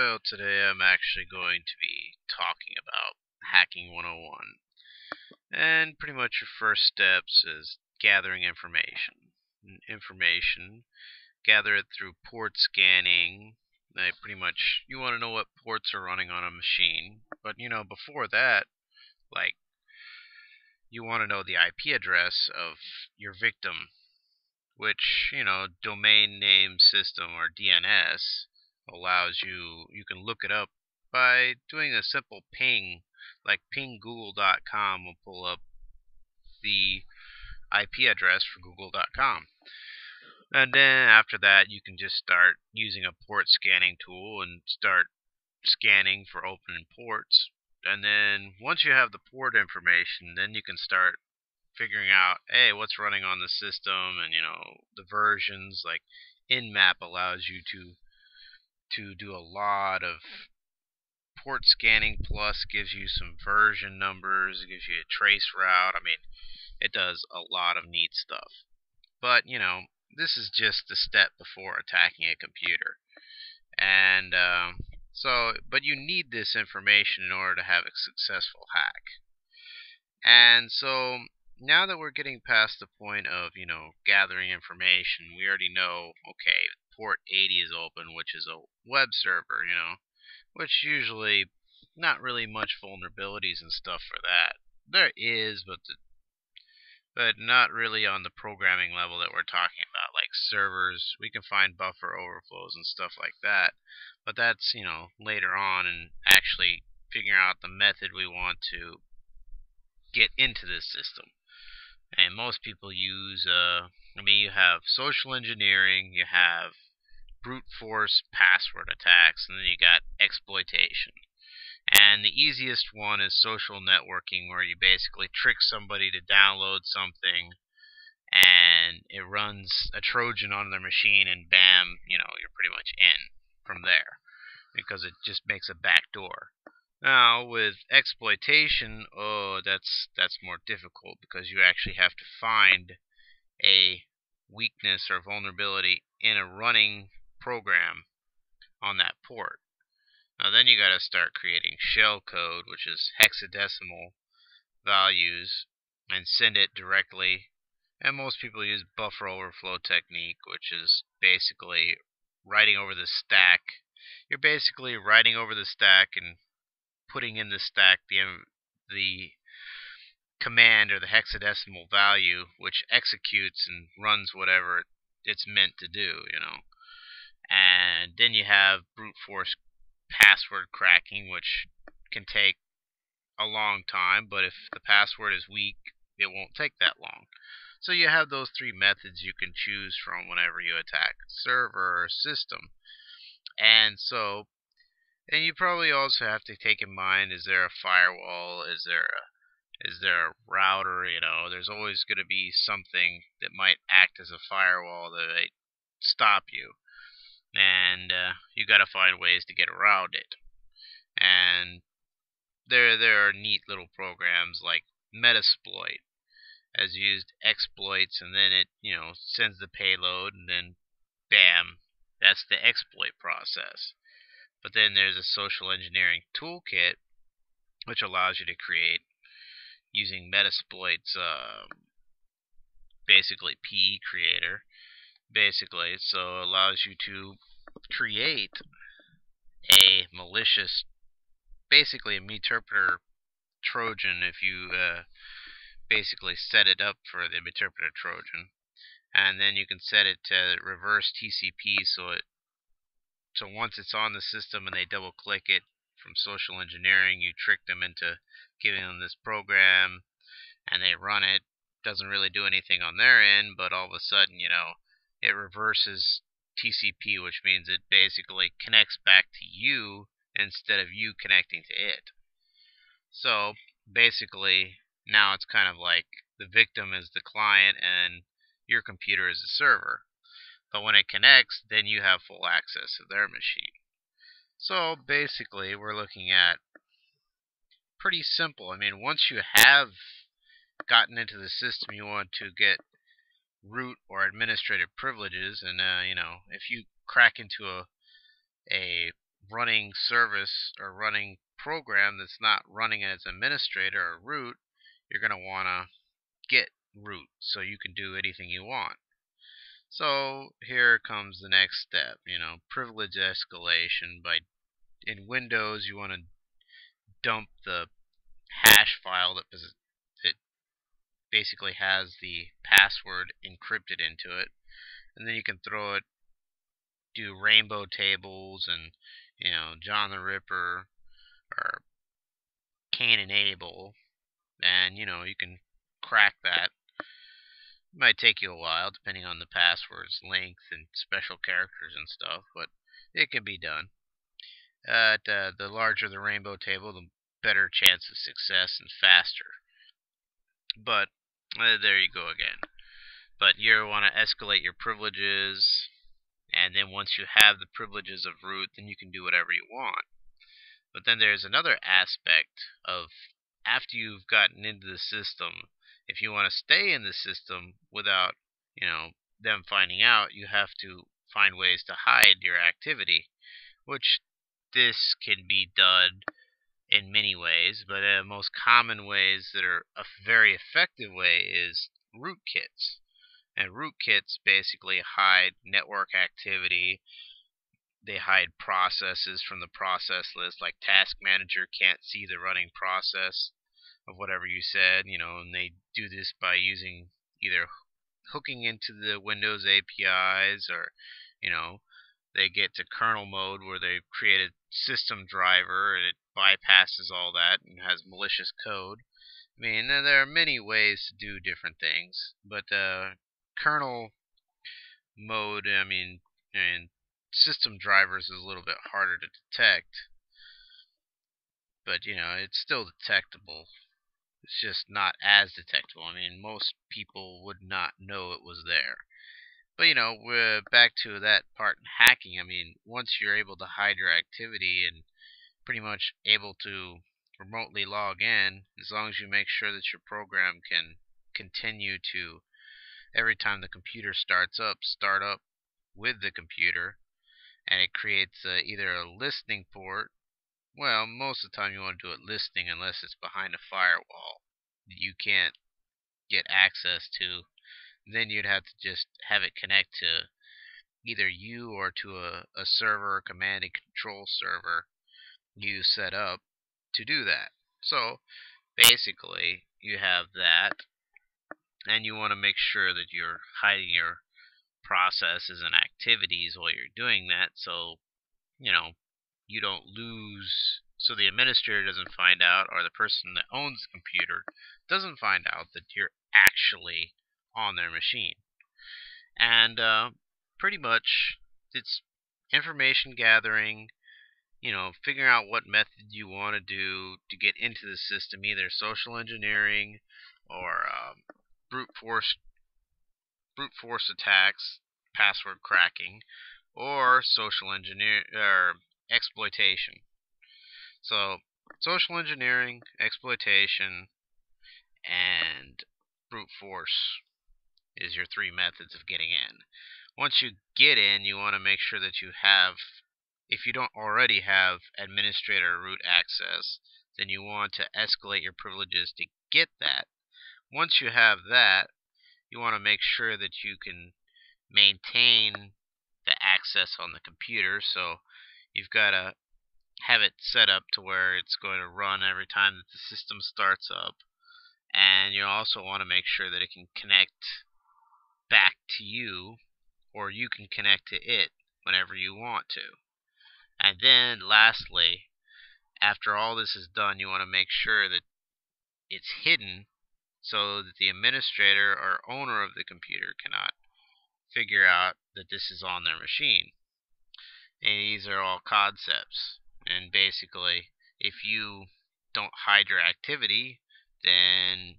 Well, today I'm actually going to be talking about Hacking 101. And pretty much your first steps is gathering information. Information, gather it through port scanning. Pretty much, you want to know what ports are running on a machine. But, before that, like, you want to know the IP address of your victim, which, domain name system or DNS allows you can look it up by doing a simple ping, like pinggoogle.com will pull up the IP address for google.com. And then after that, you can just start using a port scanning tool and start scanning for open ports. And then once you have the port information, then you can start figuring out, hey, what's running on the system, and the versions. Like Nmap allows you to do a lot of port scanning, plus gives you some version numbers, it gives you a trace route. I mean, it does a lot of neat stuff. But this is just the step before attacking a computer. And but you need this information in order to have a successful hack. And so now that we're getting past the point of, gathering information, we already know, okay, port 80 is open, which is a web server, which usually not really much vulnerabilities and stuff for that. There is, but not really on the programming level that we're talking about. Like servers, we can find buffer overflows and stuff like that. But that's, later on, and actually figuring out the method we want to get into this system. And most people use, you have social engineering, you have brute force password attacks, and then you got exploitation. And the easiest one is social networking, where you basically trick somebody to download something and it runs a Trojan on their machine, and bam, you're pretty much in from there because it just makes a backdoor. Now, with exploitation, that's more difficult because you actually have to find a weakness or vulnerability in a running program on that port. Now then you got to start creating shell code, which is hexadecimal values, and send it directly. And most people use buffer overflow technique, which is basically writing over the stack. You're basically writing over the stack and putting in the stack the command or the hexadecimal value, which executes and runs whatever it's meant to do, And then you have brute force password cracking, which can take a long time, but if the password is weak, it won't take that long. So you have those three methods you can choose from whenever you attack a server or system. And you probably also have to take in mind, is there a firewall? Is there a router? There's always going to be something that might act as a firewall that might stop you. And you got to find ways to get around it. And there are neat little programs like Metasploit has used exploits, and then it sends the payload, and then bam, that's the exploit process. But then there's a social engineering toolkit which allows you to create using Metasploit's basically PE creator, basically, so it allows you to create a malicious, basically a meterpreter Trojan if you basically set it up for the meterpreter Trojan. And then you can set it to reverse TCP, so once it's on the system and they double click it from social engineering, you trick them into giving them this program, and they run it. Doesn't really do anything on their end, but all of a sudden, it reverses TCP, which means it basically connects back to you instead of you connecting to it. So basically, now it's kind of like the victim is the client and your computer is the server. But when it connects, then you have full access to their machine. So basically, we're looking at pretty simple. Once you have gotten into the system, you want to get root or administrative privileges, and if you crack into a running service or running program that's not running as administrator or root, you're going to want to get root so you can do anything you want. So here comes the next step, privilege escalation. In Windows, you want to dump the hash file that basically has the password encrypted into it, and then you can do rainbow tables and John the Ripper or Cain and Abel, and you can crack that. It might take you a while depending on the password's length and special characters and stuff, but it can be done. The larger the rainbow table, the better chance of success and faster. But there you go again. But you want to escalate your privileges, and then once you have the privileges of root, then you can do whatever you want. But then there's another aspect of after you've gotten into the system, if you want to stay in the system without, them finding out, you have to find ways to hide your activity, which this can be done in many ways, but most common ways that are a very effective way is rootkits. And rootkits basically hide network activity. They hide processes from the process list, like Task Manager can't see the running process of whatever you said, and they do this by using either hooking into the Windows APIs or, they get to kernel mode where they create a system driver and it bypasses all that and has malicious code. I mean, there are many ways to do different things, but kernel mode, and system drivers is a little bit harder to detect, but it's still detectable. It's just not as detectable. I mean, most people would not know it was there. But we're back to that part in hacking. I mean, once you're able to hide your activity and pretty much able to remotely log in, as long as you make sure that your program can continue to, every time the computer start up with the computer, and it creates either a listening port. Well, most of the time you want to do it listening unless it's behind a firewall that you can't get access to. Then you'd have to just have it connect to either you or to a server, a command and control server you set up to do that. So basically, you have that, and you want to make sure that you're hiding your processes and activities while you're doing that, so you don't lose, so the administrator doesn't find out, or the person that owns the computer doesn't find out that you're actually on their machine. And pretty much it's information gathering, figuring out what method you want to do to get into the system, either social engineering or brute force brute force attacks, password cracking, or social engineer or exploitation. So social engineering, exploitation, and brute force is your three methods of getting in. Once you get in, you want to make sure that you have, if you don't already have administrator root access, then you want to escalate your privileges to get that. Once you have that, you want to make sure that you can maintain the access on the computer. So you've got to have it set up to where it's going to run every time that the system starts up. And you also want to make sure that it can connect back to you, or you can connect to it whenever you want to. And then lastly, after all this is done, you want to make sure that it's hidden so that the administrator or owner of the computer cannot figure out that this is on their machine. And these are all concepts. And basically, if you don't hide your activity, then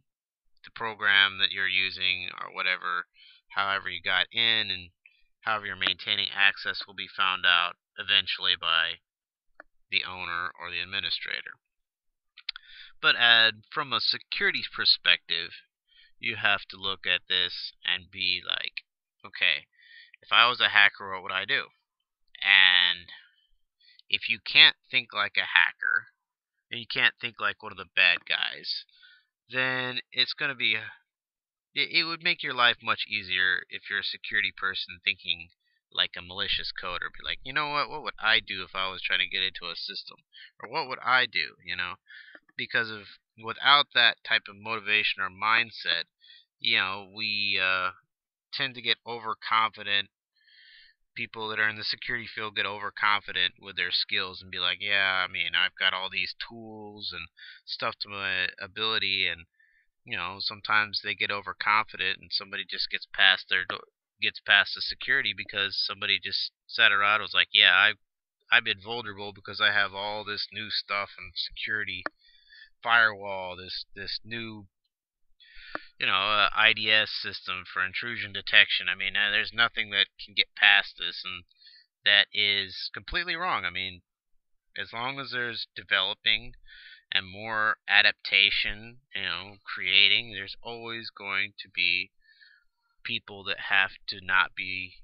the program that you're using or whatever, however you got in and however you're maintaining access, will be found out eventually by the owner or the administrator. But from a security perspective, you have to look at this and be like, okay, if I was a hacker, what would I do? And if you can't think like a hacker and you can't think like one of the bad guys, then it's going to be it would make your life much easier if you're a security person thinking like a malicious coder. Be like, you know what would I do if I was trying to get into a system? Or what would I do, Because of without that type of motivation or mindset, we tend to get overconfident. People that are in the security field get overconfident with their skills and be like, yeah, I mean, I've got all these tools and stuff to my ability, and sometimes they get overconfident and somebody just gets past the security because somebody just sat around and was like, yeah, I've been vulnerable because I have all this new stuff and security firewall, this new IDS system for intrusion detection. I mean, there's nothing that can get past this, and that is completely wrong. I mean, as long as there's developing and more adaptation, creating, there's always going to be people that have to not be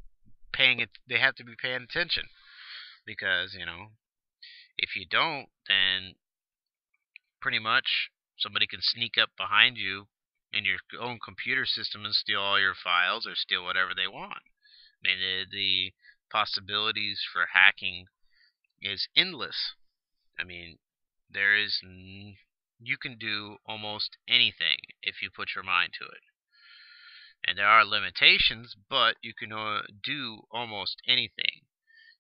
paying it. They have to be paying attention because if you don't, then pretty much somebody can sneak up behind you in your own computer system and steal all your files or steal whatever they want. I mean, the possibilities for hacking is endless. I mean, you can do almost anything if you put your mind to it. And there are limitations, but you can do almost anything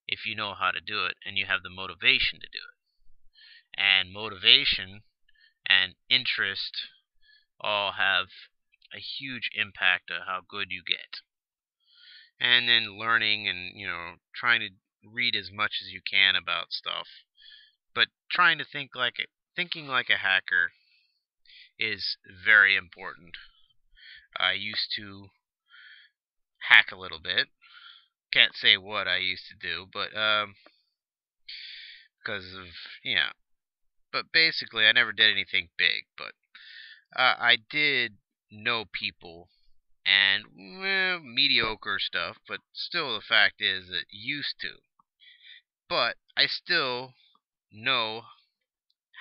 if you know how to do it and you have the motivation to do it. And motivation and interest all have a huge impact on how good you get. And then learning and, trying to read as much as you can about stuff. But trying to thinking like a hacker is very important. I used to hack a little bit. Can't say what I used to do, but because of but basically I never did anything big. But I did know people and mediocre stuff, but still the fact is that used to. But I still know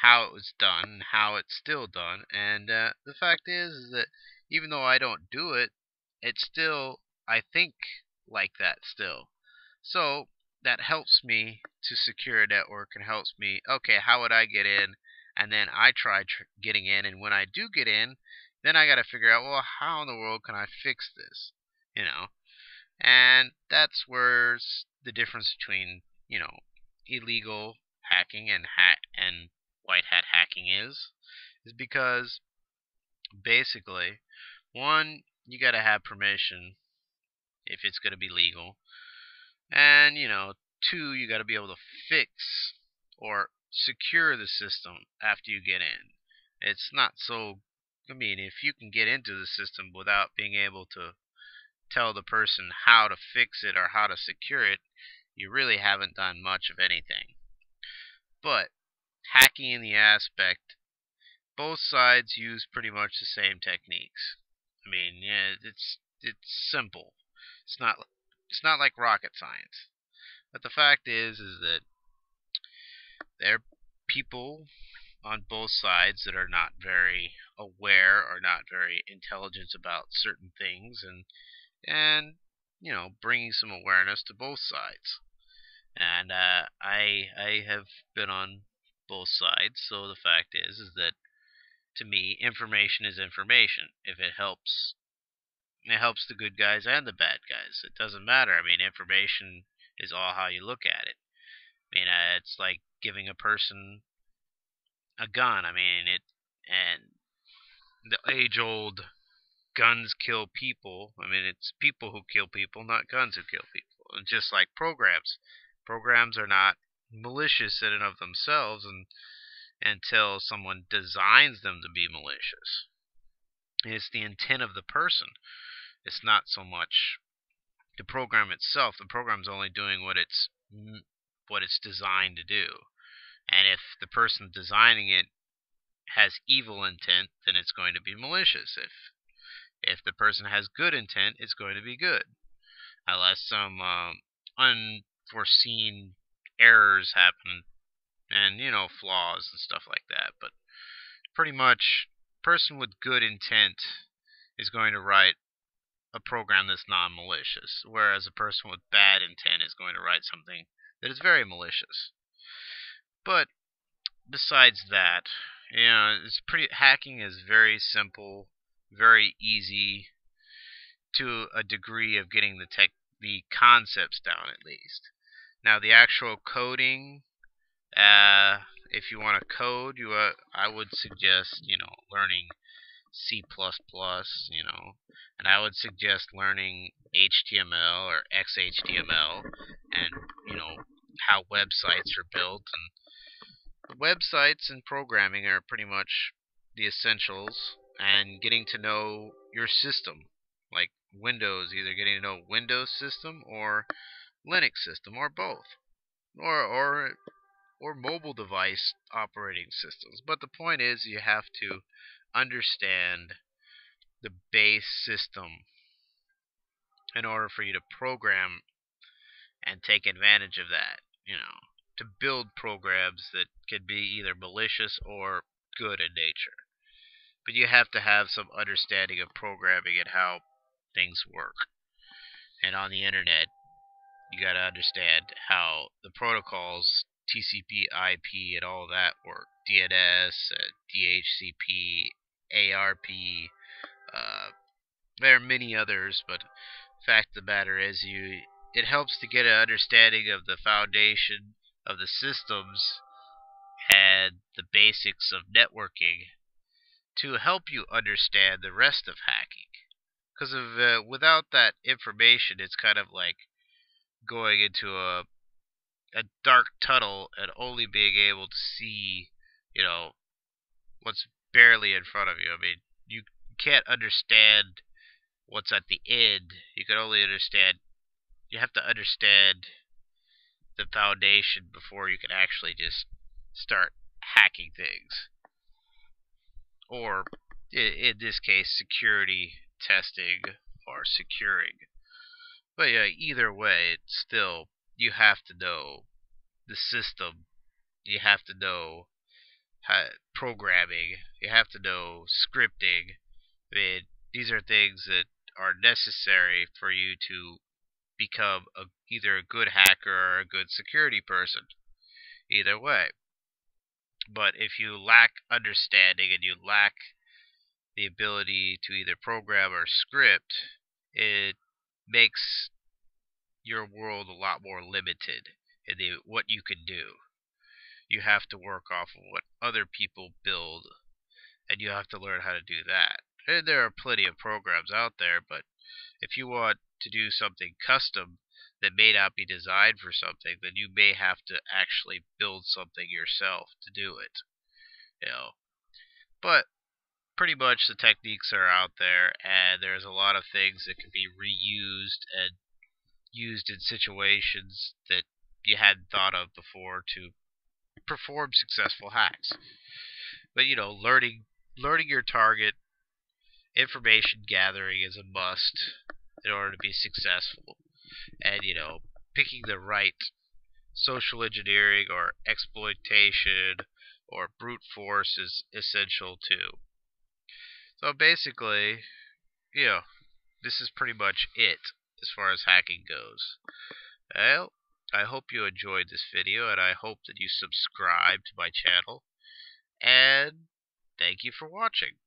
how it was done, how it's still done, and the fact is that even though I don't do it, it's still I think like that still. So that helps me to secure a network and helps me. Okay, how would I get in? And then I try getting in, and when I do get in, then I got to figure out, well, how in the world can I fix this? You know, and that's where the difference between illegal hacking and white hat hacking is because basically, one, you got to have permission if it's going to be legal, and two, you got to be able to fix or secure the system after you get in. It's not so. I mean, if you can get into the system without being able to tell the person how to fix it or how to secure it, you really haven't done much of anything. But hacking in the aspect, both sides use pretty much the same techniques. I mean, yeah, it's simple. It's not it's not like rocket science. But the fact is that there are people on both sides that are not very aware or not very intelligent about certain things, and bringing some awareness to both sides. And I have been on both sides, so the fact is that to me, information is information. If it helps the good guys and the bad guys. It doesn't matter. I mean, information is all how you look at it. I mean, it's like giving a person a gun. I mean, and the age-old guns kill people. I mean, it's people who kill people, not guns who kill people. And just like programs are not malicious in and of themselves, and until someone designs them to be malicious. It's the intent of the person. It's not so much the program itself. The program's only doing what it's designed to do. And if the person designing it has evil intent, then it's going to be malicious. If the person has good intent, it's going to be good, unless some unforeseen errors happen and flaws and stuff like that. But pretty much, a person with good intent is going to write a program that's non-malicious, whereas a person with bad intent is going to write something that is very malicious. But besides that, it's pretty hacking is very simple, very easy to a degree of getting the concepts down at least. Now the actual coding, if you want to code, I would suggest learning C++, and I would suggest learning HTML or XHTML, and how websites are built. And websites and programming are pretty much the essentials, and getting to know your system, like Windows, either getting to know Windows system or Linux system or both, or mobile device operating systems. But the point is, you have to understand the base system in order for you to program and take advantage of that, to build programs that could be either malicious or good in nature. But you have to have some understanding of programming and how things work. And on the internet, you got to understand how the protocols, TCP, IP, and all that work. DNS, DHCP, ARP. There are many others, but the fact of the matter is, it helps to get an understanding of the foundation of the systems and the basics of networking to help you understand the rest of hacking. Because without that information, it's kind of like going into a dark tunnel and only being able to see, what's barely in front of you. I mean, you can't understand what's at the end. You can only understand. You have to understand the foundation before you can actually just start hacking things, or in this case, security testing or securing. But yeah, either way, it's still, you have to know the system. You have to know programming. You have to know scripting. I mean, these are things that are necessary for you to become either a good hacker or a good security person. Either way. But if you lack understanding and you lack the ability to either program or script, it makes your world a lot more limited in what you can do. You have to work off of what other people build, and you have to learn how to do that. And there are plenty of programs out there, but if you want to do something custom that may not be designed for something, then you may have to actually build something yourself to do it. But pretty much the techniques are out there, and there's a lot of things that can be reused and used in situations that you hadn't thought of before to perform successful hacks. But learning your target, information gathering is a must in order to be successful. And picking the right social engineering or exploitation or brute force is essential too. So basically, this is pretty much it as far as hacking goes. Well, I hope you enjoyed this video, and I hope that you subscribe to my channel. And thank you for watching.